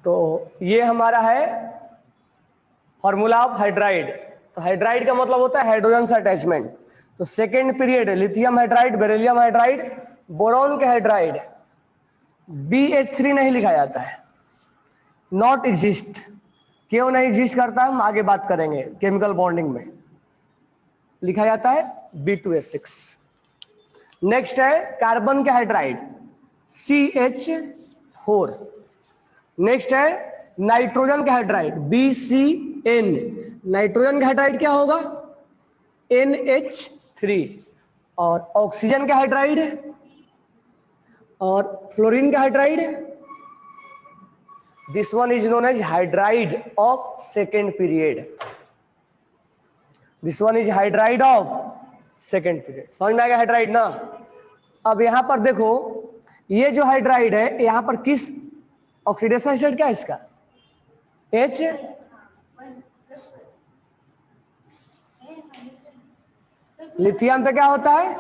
तो ये हमारा है फॉर्मूला ऑफ हाइड्राइड। तो हाइड्राइड का मतलब होता है हाइड्रोजन से अटैचमेंट। तो second period lithium hydride, beryllium hydride, boron के हाइड्राइड, BH3 नहीं लिखा जाता है, नॉट एग्जिस्ट। क्यों नहीं एग्जिस्ट करता है हम आगे बात करेंगे। केमिकल बॉन्डिंग में लिखा जाता है B2H6। नेक्स्ट है कार्बन के हाइड्राइड CH4। नेक्स्ट है नाइट्रोजन का हाइड्राइड BCN। नाइट्रोजन का हाइड्राइड क्या होगा NH3। और ऑक्सीजन का हाइड्राइड और फ्लोरीन का hydride, this one is known as hydride of second period. This one is hydride of second period. समझ में आ गया हाइड्राइड ना। अब यहां पर देखो ये जो हाइड्राइड है यहां पर किस ऑक्सीडेशन स्टेट क्या है इसका H। लिथियम पे क्या होता है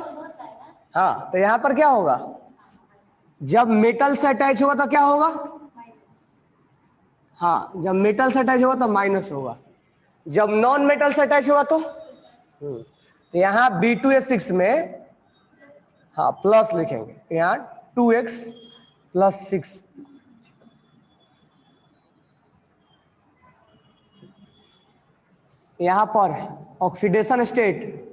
हाँ, तो यहां पर क्या होगा जब मेटल से अटैच होगा तो क्या होगा हाँ, जब मेटल से अटैच होगा तो माइनस होगा, जब नॉन मेटल से अटैच होगा तो यहां B2H6 में हाँ प्लस लिखेंगे, यहाँ 2x + 6। यहां पर ऑक्सीडेशन स्टेट,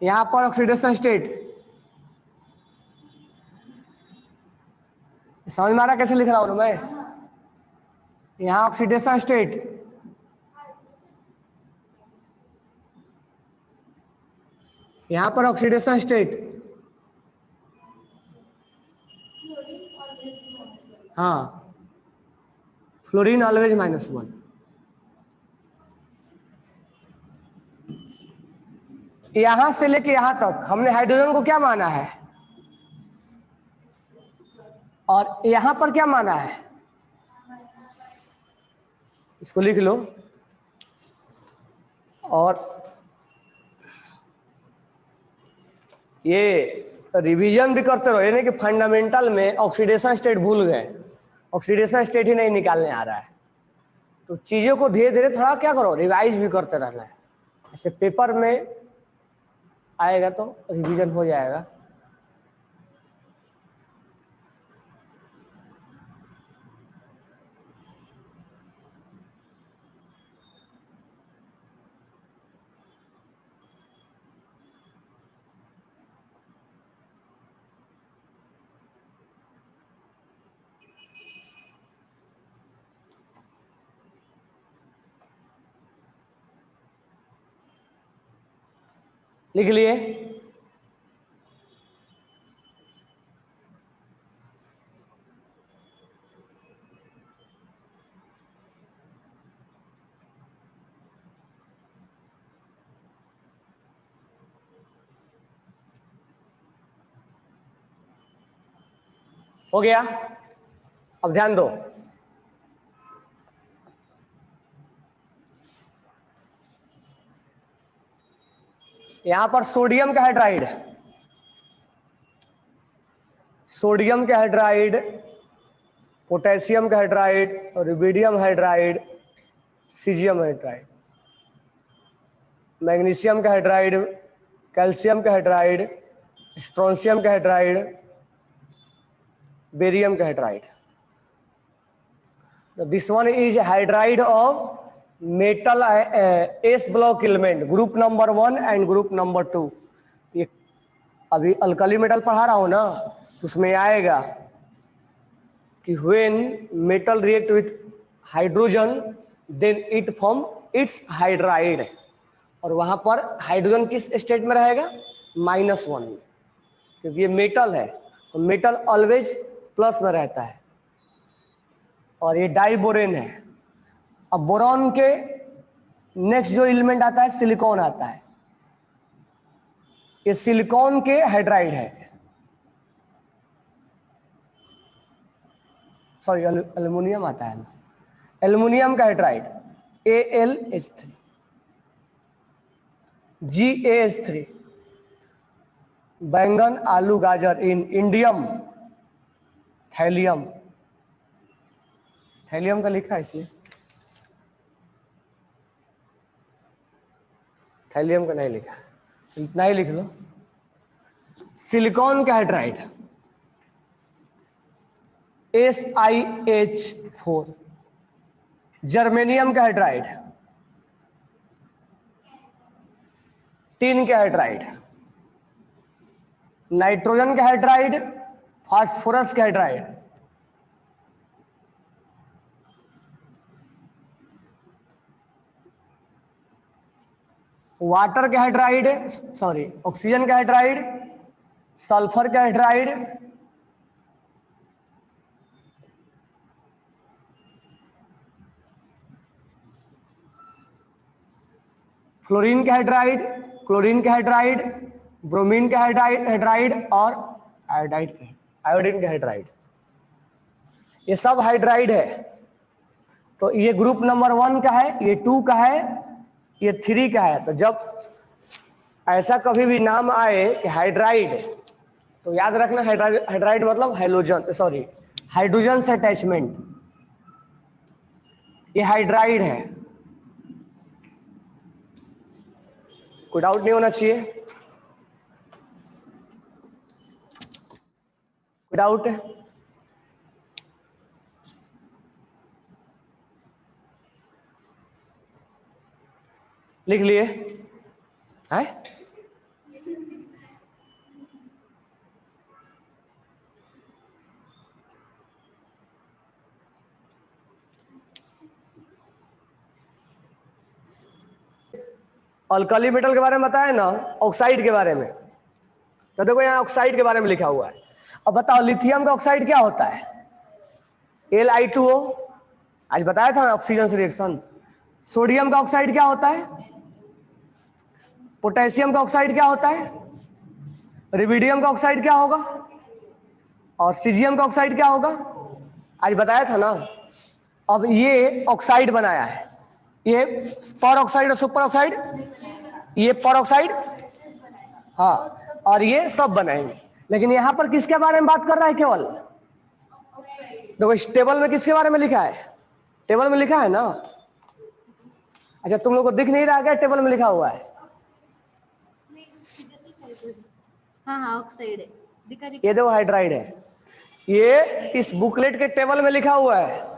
यहां पर ऑक्सीडेशन स्टेट समझ में आ रहा कैसे लिख रहा हूं मैं। यहां ऑक्सीडेशन स्टेट यहां पर ऑक्सीडेशन स्टेट हाँ फ्लोरीन ऑलवेज -1। यहां से लेके यहां तक हमने हाइड्रोजन को क्या माना है और यहां पर क्या माना है, इसको लिख लो। और ये रिवीजन भी करते रहो, ये नहीं कि फंडामेंटल में ऑक्सीडेशन स्टेट भूल गए, ऑक्सीडेशन स्टेट ही नहीं निकालने आ रहा है। तो चीजों को धीरे धीरे थोड़ा क्या करो रिवाइज भी करते रहना है, ऐसे पेपर में आएगा तो रिवीजन हो जाएगा। लिख लिए। हो गया। अब ध्यान दो, यहां पर सोडियम का हाइड्राइड, सोडियम का हाइड्राइड, पोटेशियम का hydride, rubidium hydride, caesium hydride, magnesium का हाइड्राइड, कैल्शियम का हाइड्राइड, स्ट्रोंशियम का हाइड्राइड, बेरियम का hydride. This one is hydride of metal S block element group number 1 and group number 2। ये अभी alkali metal पढ़ा रहा हूं ना, तो उसमें आएगा कि when metal react with hydrogen then it form its hydride. और वहां पर हाइड्रोजन किस स्टेट में रहेगा -1 में, क्योंकि ये मेटल है तो मेटल ऑलवेज प्लस में रहता है। और ये डाइबोरेन है। अब बोरॉन के नेक्स्ट जो एलिमेंट आता है सिलिकॉन आता है, ये सिलिकॉन के हाइड्राइड है, सॉरी एल्युमिनियम आता है ना, एल्युमिनियम का हाइड्राइड AlH3 GaH3। बैंगन आलू गाजर इन इंडियम थैलियम, थैलियम का लिखा है इसमें, थैलियम का नहीं लिखा, इतना ही लिख लो। सिलिकॉन का हाइड्राइड SiH4, जर्मेनियम का हाइड्राइड, टिन का हाइड्राइड, नाइट्रोजन का हाइड्राइड, फास्फोरस का हाइड्राइड, वाटर का हाइड्राइड, सॉरी ऑक्सीजन का हाइड्राइड, सल्फर का हाइड्राइड, फ्लोरीन का हाइड्राइड, क्लोरीन का हाइड्राइड, ब्रोमीन का हाइड्राइड और आयोडीन का हाइड्राइड, ये सब हाइड्राइड है। तो ये ग्रुप नंबर 1 का है, ये 2 का है, ये 3 का है। तो जब ऐसा कभी भी नाम आए कि हाइड्राइड, तो याद रखना हाइड्राइड मतलब हाइड्रोजन, सॉरी हाइड्रोजन से अटैचमेंट, ये हाइड्राइड है। कोई डाउट नहीं होना चाहिए, कोई डाउट है? लिख लिए है? अल्कली मेटल के बारे में बताया ना, ऑक्साइड के बारे में, तो देखो यहाँ ऑक्साइड के बारे में लिखा हुआ है। अब बताओ लिथियम का ऑक्साइड क्या होता है? Li2O, आज बताया था ना ऑक्सीजन से रिएक्शन। सोडियम का ऑक्साइड क्या होता है? पोटेशियम का ऑक्साइड क्या होता है? रिबिडियम का ऑक्साइड क्या होगा? और सीजियम का ऑक्साइड क्या होगा? आज बताया था ना। अब ये ऑक्साइड बनाया है, ये पर ऑक्साइड और सुपर ऑक्साइड, ये पर ऑक्साइड, हाँ, और ये सब बनाएंगे। लेकिन यहां पर किसके बारे में बात कर रहा है केवल? देखो इस टेबल में किसके बारे में लिखा है? टेबल में लिखा है ना। अच्छा तुम लोग को दिख नहीं रहा क्या टेबल में लिखा हुआ है? हाँ ऑक्साइड है, दिखा ये देखो हाइड्राइड है, ये इस बुकलेट के टेबल में लिखा हुआ है।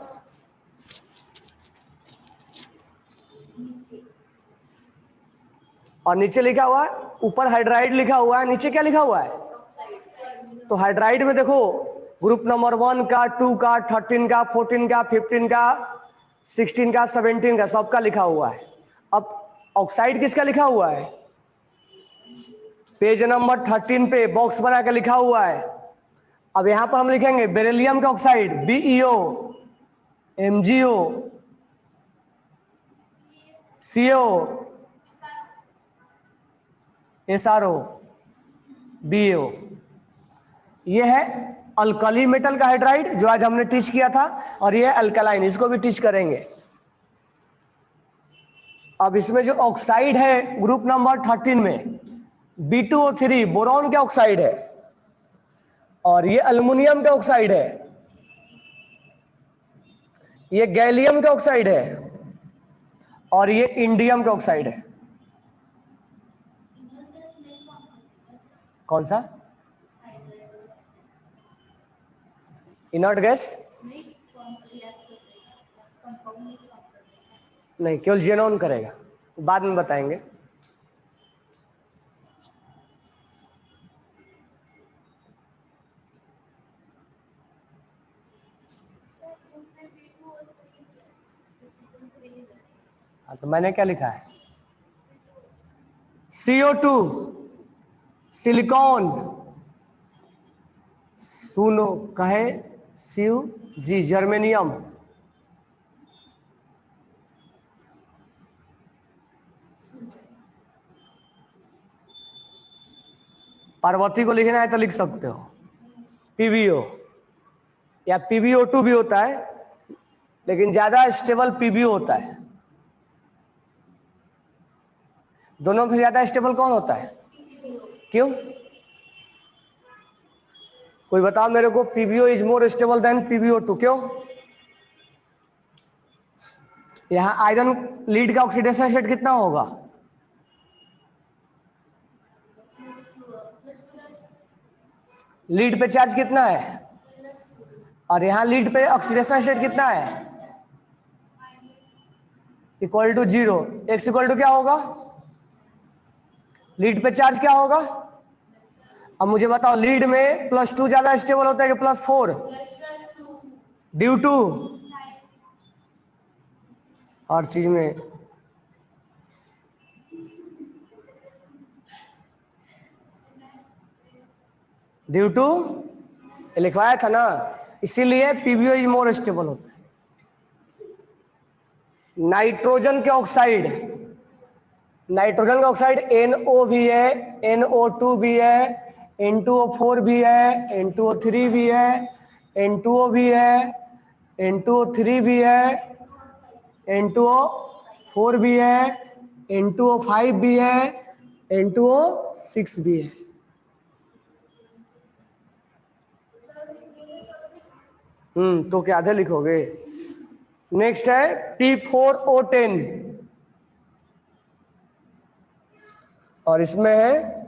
और नीचे लिखा हुआ है, ऊपर हाइड्राइड लिखा हुआ है, नीचे क्या लिखा हुआ है? तो हाइड्राइड में देखो ग्रुप नंबर 1 का, 2 का, 13 का, 14 का, 15 का, 16 का, 17 का, सबका लिखा हुआ है। अब ऑक्साइड किसका लिखा हुआ है? पेज नंबर 13 पे बॉक्स बना के लिखा हुआ है। अब यहां पर हम लिखेंगे बेरिलियम का oxide BeO, MgO, CO, SRO, BeO। ये है अल्कली मेटल का हाइड्राइड जो आज हमने टीच किया था, और ये अल्कलाइन, इसको भी टीच करेंगे। अब इसमें जो ऑक्साइड है ग्रुप नंबर 13 में B2O3 बोरॉन के ऑक्साइड है, और ये अल्युमिनियम के ऑक्साइड है, ये गैलियम के ऑक्साइड है, और ये इंडियम के ऑक्साइड है। कौन सा? इनर्ट गैस नहीं, केवल जेनॉन करेगा, बाद में बताएंगे। हाँ तो मैंने क्या लिखा है? CO2 सिलिकॉन, सुनो कहे शिव जी जर्मेनियम, पार्वती को लिखना है तो लिख सकते हो PbO, या PbO2 भी होता है, लेकिन ज्यादा स्टेबल PbO होता है। दोनों से ज्यादा स्टेबल कौन होता है? क्यों? कोई बताओ मेरे को, PbO is more stable than PbO2, क्यों? यहाँ आयरन लीड का ऑक्सीडेशन स्टेट कितना होगा? लीड पे चार्ज कितना है? और यहाँ लीड पे ऑक्सीडेशन स्टेट कितना है? Equal to 0। X equal to क्या होगा? लीड पे चार्ज क्या होगा? अब मुझे बताओ, लीड में +2 ज्यादा स्टेबल होता है कि +4? ड्यू टू हर चीज में ड्यू टू लिखवाया था ना, इसीलिए पीबीओ इज मोर स्टेबल होता है। नाइट्रोजन के ऑक्साइड, नाइट्रोजन का ऑक्साइड NO भी है, NO2 भी है, N2O4 भी है, N2O3 भी है, N2O भी है, N2O3 भी है, N2O4 भी है, N2O5 भी है, N2O6 भी है। तो क्या आधे लिखोगे? नेक्स्ट है P4O10 और इसमें है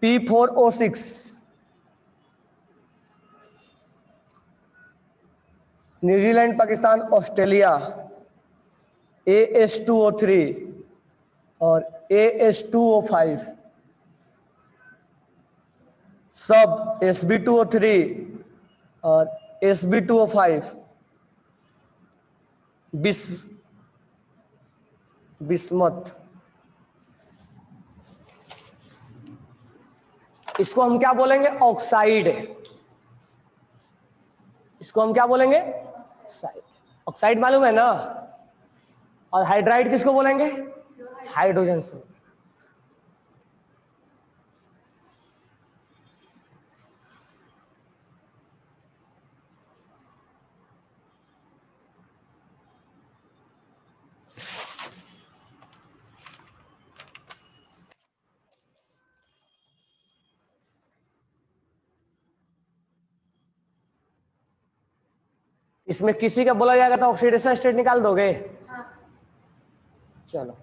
P4O6। New Zealand, Pakistan, Australia AS2O3 और AS2O5, सब Sb2O3 और Sb2O5, बिस्मथ। इसको हम क्या बोलेंगे? ऑक्साइड। इसको हम क्या बोलेंगे? ऑक्साइड। ऑक्साइड मालूम है ना? और हाइड्राइड किसको बोलेंगे? हाइड्रोजन से। इसमें किसी का बोला जाएगा तो ऑक्सीडेशन स्टेट निकाल दोगे? चलो,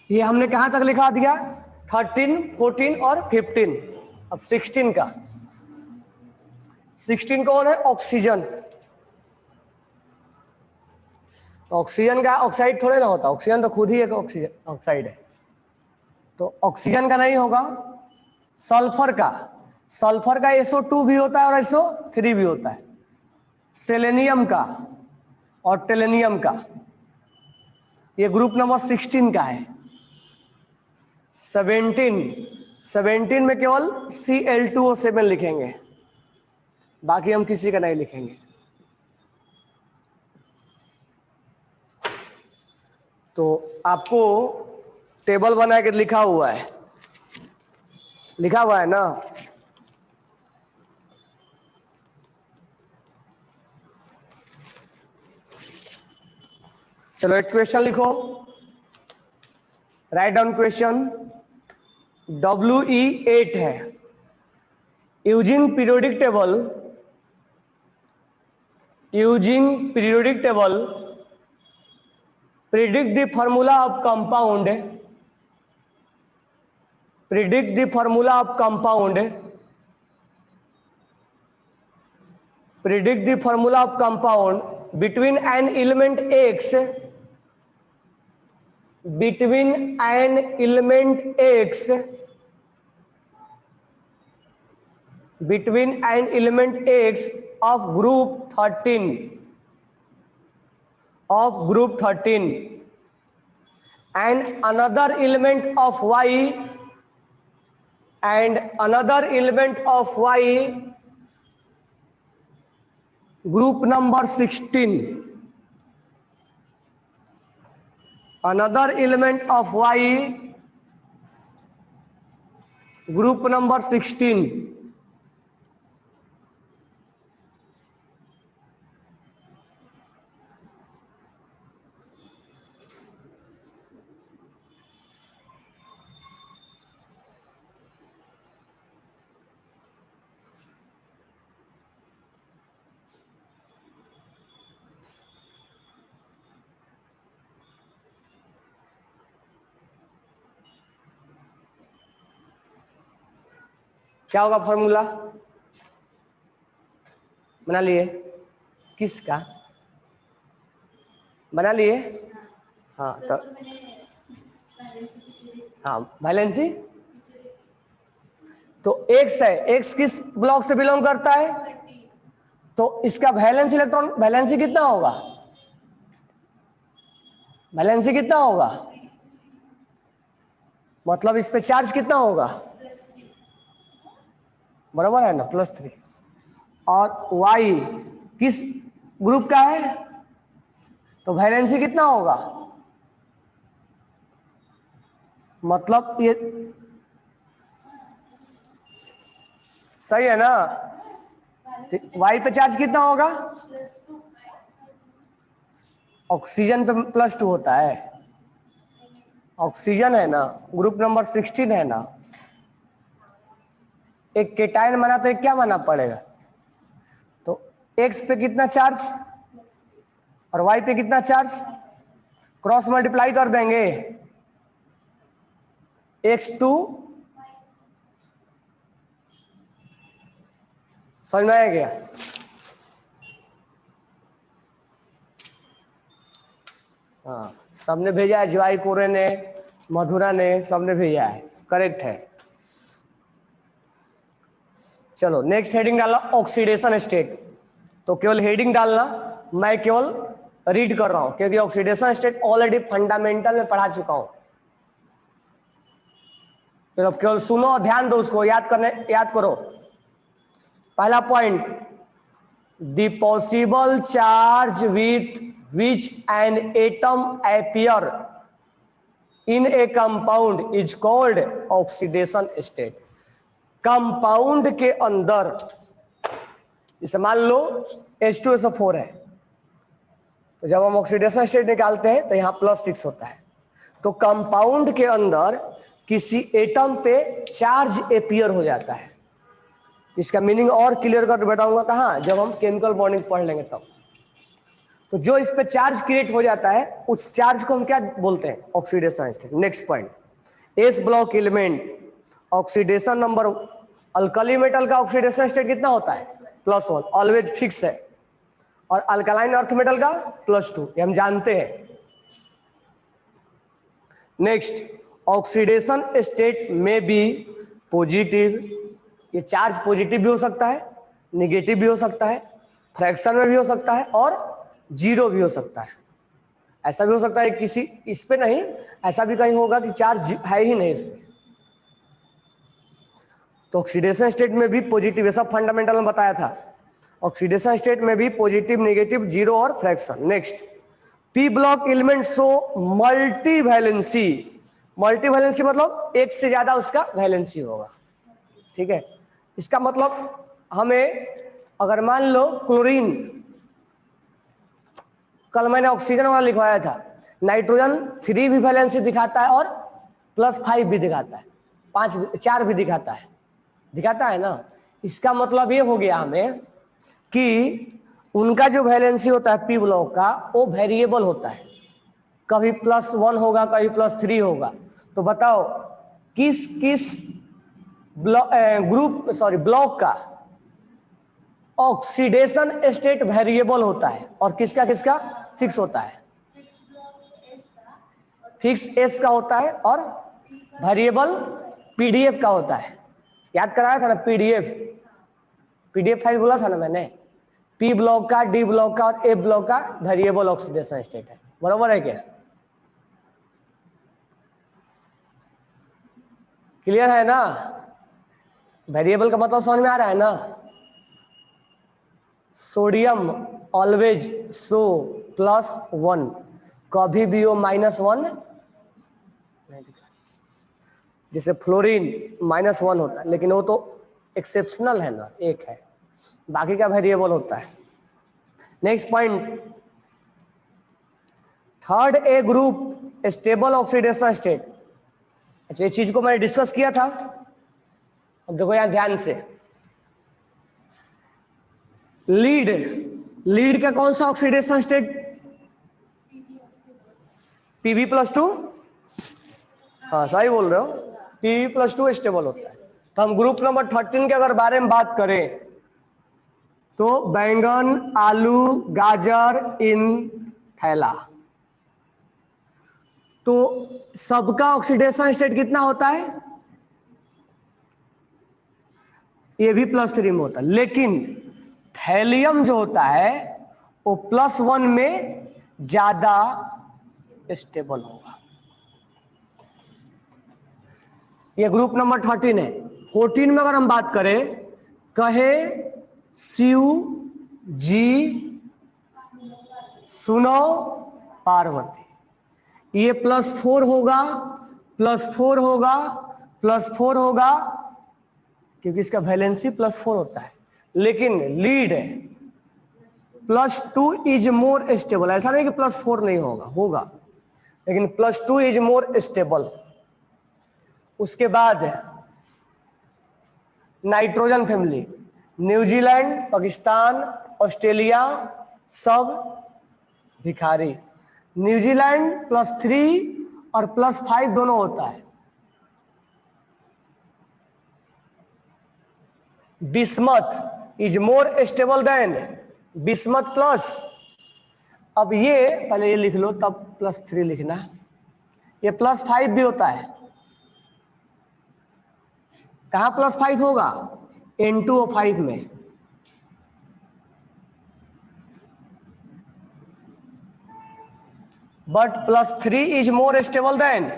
ये हमने कहां तक लिखा दिया? 13, 14 और 15। अब 16 का, 16 कौन है? ऑक्सीजन। तो ऑक्सीजन का ऑक्साइड थोड़े ना होता, ऑक्सीजन तो खुद ही एक ऑक्सीजन ऑक्साइड है। तो ऑक्सीजन का नहीं होगा, सल्फर का। सल्फर का SO2 भी होता है और SO3 भी होता है। सेलेनियम का और टेलेनियम का, ये ग्रुप नंबर 16 का है। 17 में केवल Cl2O7 लिखेंगे, बाकी हम किसी का नहीं लिखेंगे। तो आपको टेबल बना के लिखा हुआ है ना? चलो एक क्वेश्चन लिखो, राइट डाउन क्वेश्चन। WE8 है। Using periodic table predict the formula of compound between an element X of group 13 and another element of Y group number 16, another element of Y group number 16, क्या होगा formula? बना लिए? किसका बना लिए? हाँ तो हाँ वैलेंसी तो एक्स है, एक्स किस ब्लॉक से बिलोंग करता है? तो इसका वैलेंस इलेक्ट्रॉन वैलेंसी कितना होगा? वैलेंसी कितना होगा? मतलब इस पे चार्ज कितना होगा? बराबर है ना, +3। और y किस ग्रुप का है? तो वैलेंसी कितना होगा? मतलब ये सही है ना? y पे चार्ज कितना होगा? ऑक्सीजन पे +2 होता है। ऑक्सीजन है ना, ग्रुप नंबर 16 है ना, एक केटायन बना तो एक क्या बना पड़ेगा? तो x पे कितना चार्ज और y पे कितना चार्ज? क्रॉस मल्टीप्लाई कर देंगे, x2 समझ में आया क्या? हाँ सबने भेजा है, जीवाई कोरे ने, मधुरा ने, सबने भेजा है, करेक्ट है। चलो नेक्स्ट हेडिंग डालना ऑक्सीडेशन स्टेट। तो केवल हेडिंग डालना, मैं केवल रीड कर रहा हूं क्योंकि ऑक्सीडेशन स्टेट ऑलरेडी फंडामेंटल में पढ़ा चुका हूं। फिर अब केवल सुनो और ध्यान दो, उसको याद करो। पहला point, the possible charge with which an atom appear in A compound is called oxidation state. Compound के अंदर इसे मान लो H2SO4 है, तो जब हम ऑक्सीडेशन स्टेट निकालते हैं तो यहां +6 होता है। तो कंपाउंड के अंदर किसी एटम पे चार्ज अपीयर हो जाता है। इसका मीनिंग और क्लियर कर बताऊंगा कहां, जब हम केमिकल बॉन्डिंग पढ़ लेंगे तब। तो जो इस पे चार्ज क्रिएट हो जाता है उस चार्ज को हम क्या बोलते हैं? Oxidation state. Next point, S block element oxidation number, alkali metal का ऑक्सीडेशन स्टेट कितना होता है? +1, ऑलवेज फिक्स है। और अल्कलाइन अर्थ मेटल का +2, ये हम जानते हैं। नेक्स्ट, ऑक्सीडेशन स्टेट में बी पॉजिटिव, ये चार्ज पॉजिटिव भी हो सकता है, निगेटिव भी हो सकता है, फ्रैक्शन में भी हो सकता है और जीरो भी हो सकता है। ऐसा भी हो सकता है किसी इस पे नहीं, ऐसा भी कहीं होगा कि चार्ज है ही नहीं इसमें। तो ऑक्सीडेशन स्टेट में भी पॉजिटिव, ये सब फंडामेंटल में बताया था। ऑक्सीडेशन स्टेट में भी पॉजिटिव, नेगेटिव, जीरो और fraction. Next, P block element show multi valency. Multi valency मतलब एक से ज्यादा उसका वैलेंसी होगा, ठीक है। इसका मतलब हमें अगर मान लो क्लोरीन, कल मैंने ऑक्सीजन वाला लिखवाया था, नाइट्रोजन 3 भी वैलेंसी दिखाता है और +5 भी दिखाता है, 4 भी दिखाता है ना। इसका मतलब ये हो गया हमें कि उनका जो वैलेंसी होता है पी ब्लॉक का वो वेरिएबल होता है, कभी +1 होगा, कभी +3 होगा। तो बताओ किस किस ब्लॉक का ऑक्सीडेशन स्टेट वेरिएबल होता है और किसका किसका फिक्स होता है? फिक्स एस का होता है और वेरिएबल पीडीएफ का होता है। याद कराया था ना, पीडीएफ फाइल बोला था ना मैंने। पी ब्लॉक का, डी ब्लॉक का और ए ब्लॉक का वेरिएबल ऑक्सीडेशन स्टेट है, बराबर है क्या? क्लियर है ना? वेरिएबल का मतलब समझ में आ रहा है ना? सोडियम ऑलवेज शो +1, कभी भी वो -1 नहीं दिखा। जैसे फ्लोरीन -1 होता है, लेकिन वो तो एक्सेप्शनल है ना, एक है, बाकी का वेरिएबल होता है। Next point, third A group stable oxidation state. अच्छा, इस चीज को मैंने डिस्कस किया था। अब देखो यहां ध्यान से, लीड का कौन सा ऑक्सीडेशन स्टेट? Pb+2, हाँ सही बोल रहे हो, Pb+2 स्टेबल होता है। तो हम ग्रुप नंबर 13 के अगर बारे में बात करें तो बैंगन, आलू, गाजर इन थैला। तो सबका ऑक्सीडेशन स्टेट कितना होता है? ये भी +3 में होता है, लेकिन थैलियम जो होता है वो +1 में ज्यादा स्टेबल होगा। ये ग्रुप नंबर 13 है। 14 में अगर हम बात करें, कहे, शिव, जी, सुनो, पार्वती, ये +4 होगा, +4 होगा, +4 होगा, क्योंकि इसका वैलेंसी +4 होता है। लेकिन लीड +2 इज मोर स्टेबल। ऐसा नहीं कि +4 नहीं होगा, होगा, लेकिन +2 इज मोर स्टेबल। उसके बाद nitrogen family, New Zealand, Pakistan, Australia सब भिखारी। न्यूजीलैंड +3 और +5 दोनों होता है। Bismuth is more stable then bismuth plus. अब ये पहले ये लिख लो, तब +3 लिखना। ये +5 भी होता है। कहाँ +5 होगा? N2O5 में। But +3 is more stable then.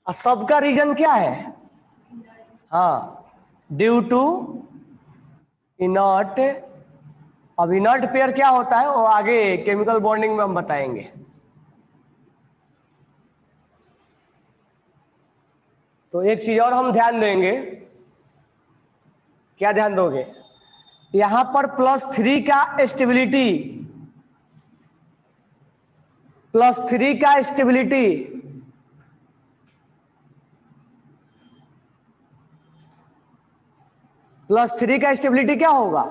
सबका रीजन क्या है? हाँ, ड्यू टू इनर्ट। अब इनर्ट पेयर क्या होता है वो आगे केमिकल बॉन्डिंग में हम बताएंगे। तो एक चीज और हम ध्यान देंगे। क्या ध्यान दोगे? यहां पर +3 का स्टेबिलिटी, +3 का स्टेबिलिटी +3 का स्टेबिलिटी क्या होगा?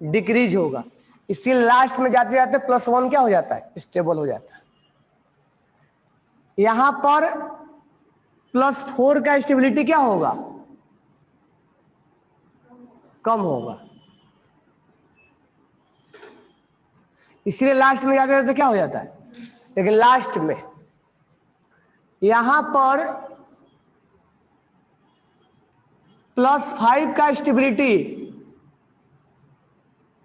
डिक्रीज होगा। इसलिए लास्ट में जाते जाते +1 क्या हो जाता है? स्टेबल हो जाता है। यहां पर +4 का स्टेबिलिटी क्या होगा? कम होगा। इसलिए लास्ट में जाते जाते क्या हो जाता है? लेकिन लास्ट में यहां पर +5 का स्टेबिलिटी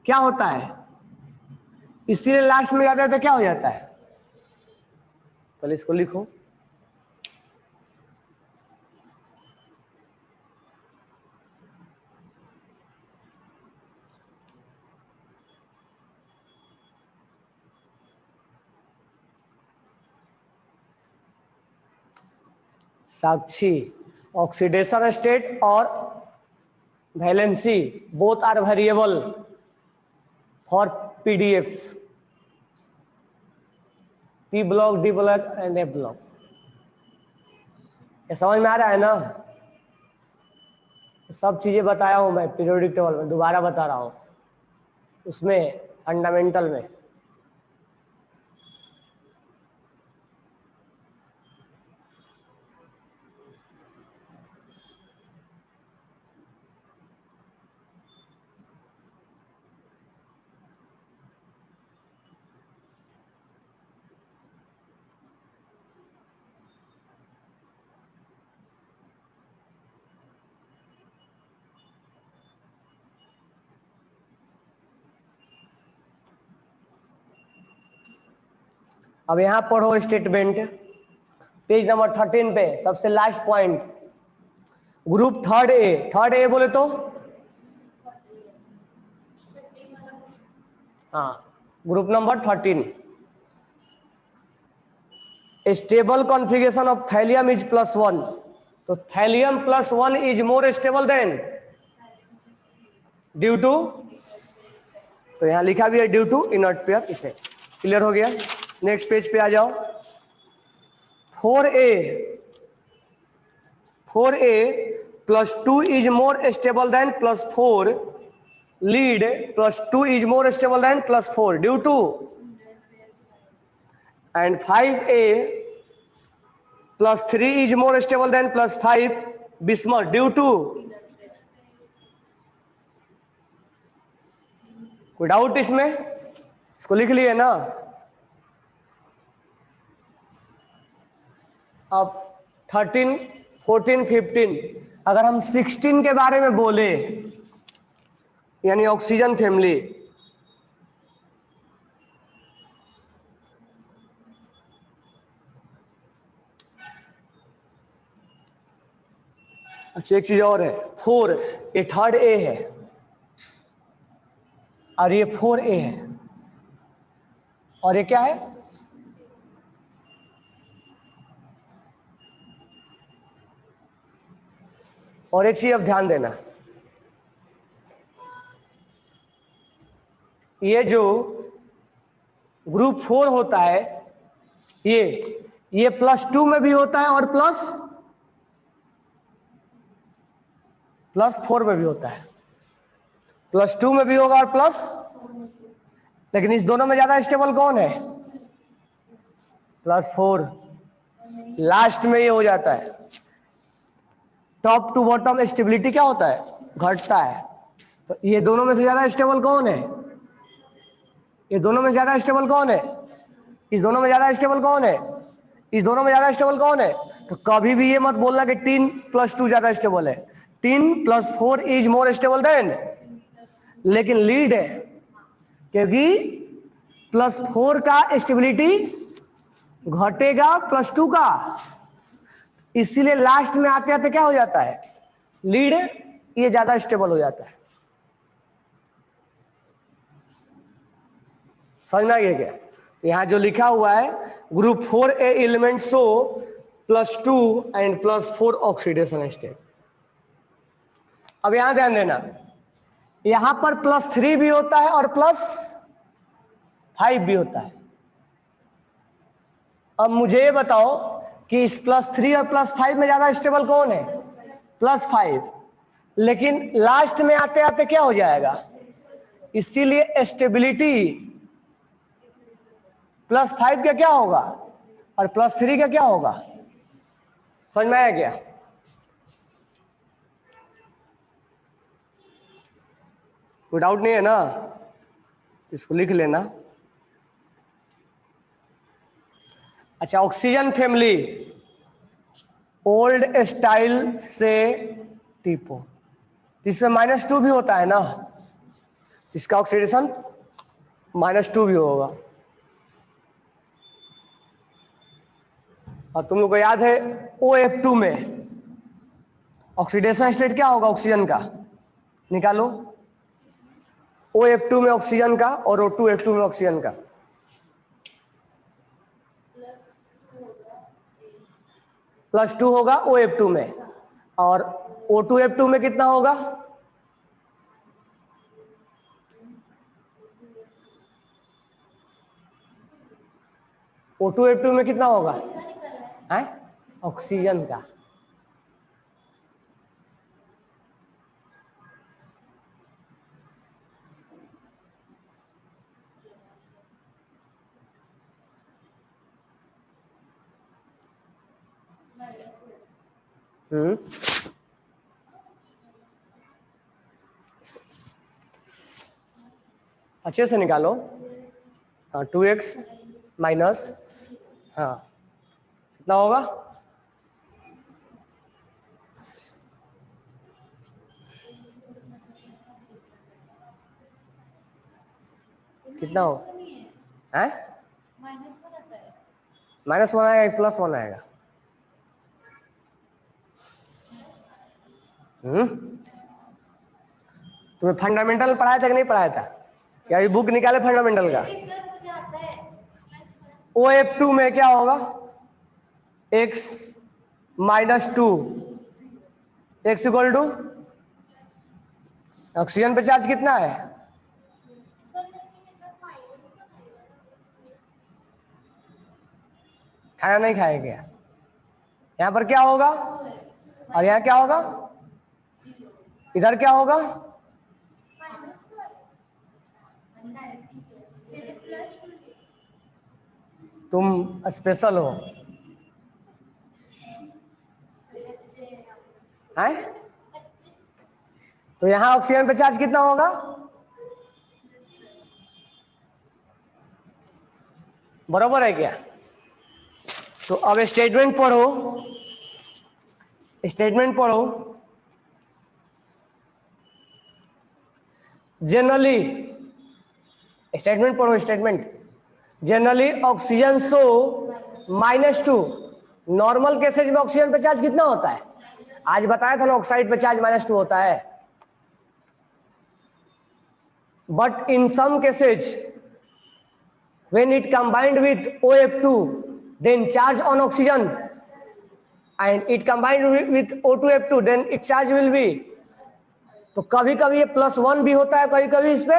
क्या होता है? इसलिए लास्ट में जाते जाते क्या हो जाता है? पहले इसको लिखो। साक्षी, ऑक्सीडेशन स्टेट और valency both are variable for PDF, P block, D block and F block. ये समझ में आ रहा है ना? सब चीजें बताया हूं मैं पीरियोडिक टेबल में, दोबारा बता रहा हूं, उसमें फंडामेंटल में। अब यहां पढ़ो स्टेटमेंट, पेज नंबर 13 पे सबसे last point, group third A बोले तो हाँ, group number 13, stable configuration of thallium is +1। तो thallium +1 is more stable than due to, तो यहां लिखा भी है due to inert pair effect. Clear हो गया? नेक्स्ट पेज पे आ जाओ। 4a +2 is more stable than +4, lead +2 is more stable than +4 due to, and 5a +3 is more stable than +5 bismuth due to, कोई डाउट इसमें? इसको लिख लिए ना। अब 13, 14, 15, अगर हम 16 के बारे में बोले, यानी ऑक्सीजन फैमिली, अच्छा एक चीज और है, 4, ये 3rd A है और ये 4A है, और ये क्या है? और एक चीज अब ध्यान देना, ये जो ग्रुप 4 होता है, ये +2 में भी होता है और +4 में भी होता है, +2 में भी होगा और प्लस, लेकिन इस दोनों में ज्यादा स्टेबल कौन है? +4। लास्ट में ये हो जाता है, टॉप टू बॉटम स्टेबिलिटी क्या होता है? घटता है। तो ये दोनों में से ज्यादा स्टेबल कौन है? ये दोनों में ज्यादा स्टेबल कौन है? इस दोनों में ज्यादा स्टेबल कौन है? इस दोनों में ज्यादा स्टेबल कौन है? तो कभी भी ये मत बोलना कि 3 + 2 ज्यादा स्टेबल है। 3 + 4 इज मोर स्टेबल देन, लेकिन लीड है, क्योंकि +4 का स्टेबिलिटी घटेगा +2 का, इसीलिए लास्ट में आते आते क्या हो जाता है? लीड, ये ज्यादा स्टेबल हो जाता है। समझ में आ गया क्या? यहां जो लिखा हुआ है, group 4A element show +2 and +4 oxidation state. अब यहां ध्यान देना, यहां पर +3 भी होता है और +5 भी होता है। अब मुझे ये बताओ कि इस +3 और +5 में ज्यादा स्टेबल कौन है? +5, लेकिन लास्ट में आते आते क्या हो जाएगा? इसीलिए स्टेबिलिटी +5 का क्या होगा और +3 का क्या होगा? समझ में आया क्या? कोई डाउट नहीं है ना? इसको लिख लेना। अच्छा, ऑक्सीजन फैमिली ओल्ड स्टाइल से टीपो, इसमें -2 भी होता है ना, इसका ऑक्सीडेशन -2 भी होगा। और तुम लोग को याद है OF2 में ऑक्सीडेशन स्टेट क्या होगा ऑक्सीजन का? निकालो। OF2 में ऑक्सीजन का और O2F2 में ऑक्सीजन का। +2 होगा OF2 में, और O2F2 में कितना होगा? O2F2 में कितना होगा? है ऑक्सीजन का। अच्छे से निकालो। हाँ, 2x माइनस, हाँ कितना होगा? कितना हो? है -1 आएगा, +1 आएगा। तुम्हें फंडामेंटल पढ़ाया था कि नहीं पढ़ाया था? क्या ये बुक निकाले फंडामेंटल का? OF2 में क्या होगा? x -2, x = ऑक्सीजन पे चार्ज कितना है? खाना नहीं खाया क्या? यहाँ पर क्या होगा और यहाँ क्या होगा? इधर क्या होगा? तुम स्पेशल हो। है? तो यहां ऑक्सीजन पे चार्ज कितना होगा? बराबर है क्या? तो अब स्टेटमेंट पढ़ो, स्टेटमेंट पढ़ो। जनरली, स्टेटमेंट पढ़ो, statement. Generally oxygen so -2। Normal cases में ऑक्सीजन पे चार्ज कितना होता है? आज बताया था ना, ऑक्साइड पे चार्ज -2 होता है। But in some cases when it combined with OF2 then charge on oxygen and it combined with O2F2 then its charge will be, तो कभी कभी ये +1 भी होता है, कभी कभी इस पे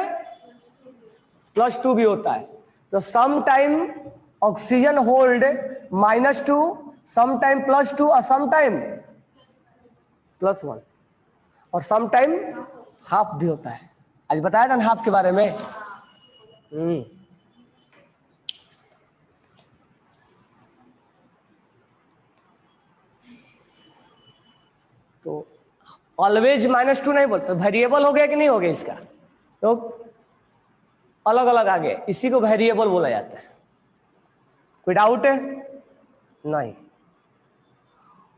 +2 भी होता है। तो some time oxygen hold -2, some time +2 और सम टाइम +1 और सम टाइम हाफ भी होता है। आज बताया था ना हाफ के बारे में। तो ऑलवेज -2 नहीं बोलते, वेरिएबल हो गया कि नहीं हो गया इसका? तो अलग अलग आ गए, इसी को वेरिएबल बोला जाता है। कोई डाउट है? नहीं।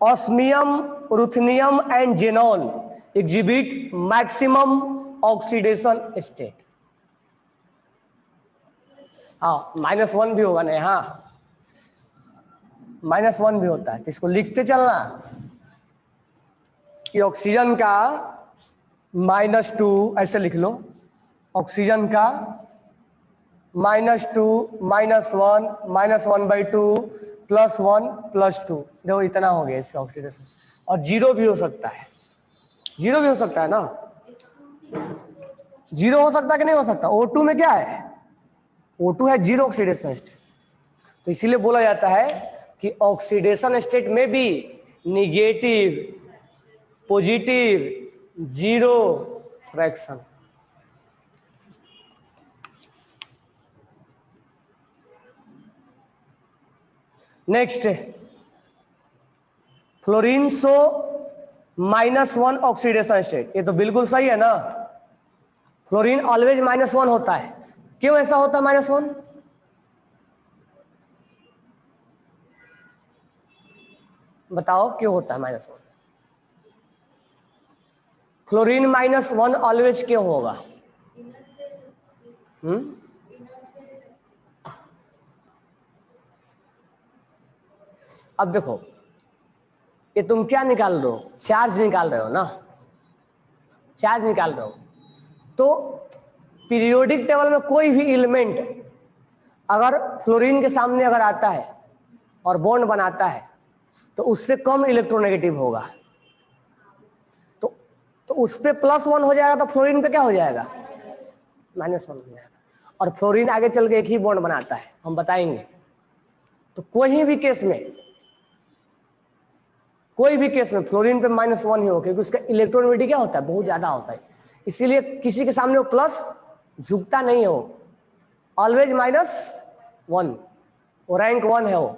Osmium, ruthenium and xenon exhibit maximum oxidation state. हाँ, -1 भी होगा नहीं? हाँ, -1 भी होता है। तो इसको लिखते चलना कि ऑक्सीजन का -2 ऐसे लिख लो, ऑक्सीजन का -2, -1, -1/2, +1, +2। देखो इतना हो गया इसका ऑक्सीडेशन। और 0 भी हो सकता है, 0 भी हो सकता है ना, 0 हो सकता है कि नहीं हो सकता? O2 में क्या है? O2 है 0 ऑक्सीडेशन स्टेट। तो इसीलिए बोला जाता है कि ऑक्सीडेशन स्टेट में भी negative, positive, 0 fraction. Next, fluorine so -1 oxidation state. ये तो बिल्कुल सही है ना, फ्लोरीन ऑलवेज -1 होता है। क्यों ऐसा होता है -1? बताओ क्यों होता है -1? फ्लोरीन -1 ऑलवेज क्यों होगा? अब देखो, ये तुम क्या निकाल रहे हो? चार्ज निकाल रहे हो ना, चार्ज निकाल रहे हो। तो पीरियोडिक टेबल में कोई भी एलिमेंट अगर फ्लोरीन के सामने अगर आता है और बॉन्ड बनाता है तो उससे कम इलेक्ट्रोनेगेटिव होगा। तो उस पे +1 हो जाएगा, तो फ्लोरीन पे क्या हो जाएगा? -1 हो जाएगा। और फ्लोरीन आगे चल के एक ही बॉन्ड बनाता है, हम बताएंगे। तो कोई भी केस में फ्लोरीन पे -1 ही हो, क्योंकि उसका इलेक्ट्रोनेगेटिविटी क्या होता है? बहुत ज्यादा होता है। इसीलिए किसी के सामने वो प्लस झुकता नहीं हो, ऑलवेज -1। वो रैंक 1 है वो,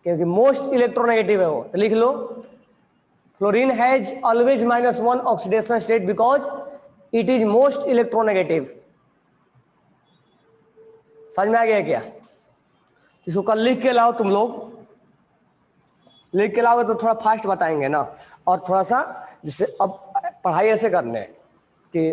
क्योंकि मोस्ट इलेक्ट्रोनेगेटिव है वो। तो लिख लो, fluorine has always -1 oxidation state because it is most electronegative. समझ में आ गया क्या? इसको कल लिख के लाओ, तुम लोग लिख के लाओगे तो थोड़ा फास्ट बताएंगे ना, और थोड़ा सा, जिससे अब पढ़ाई ऐसे करने कि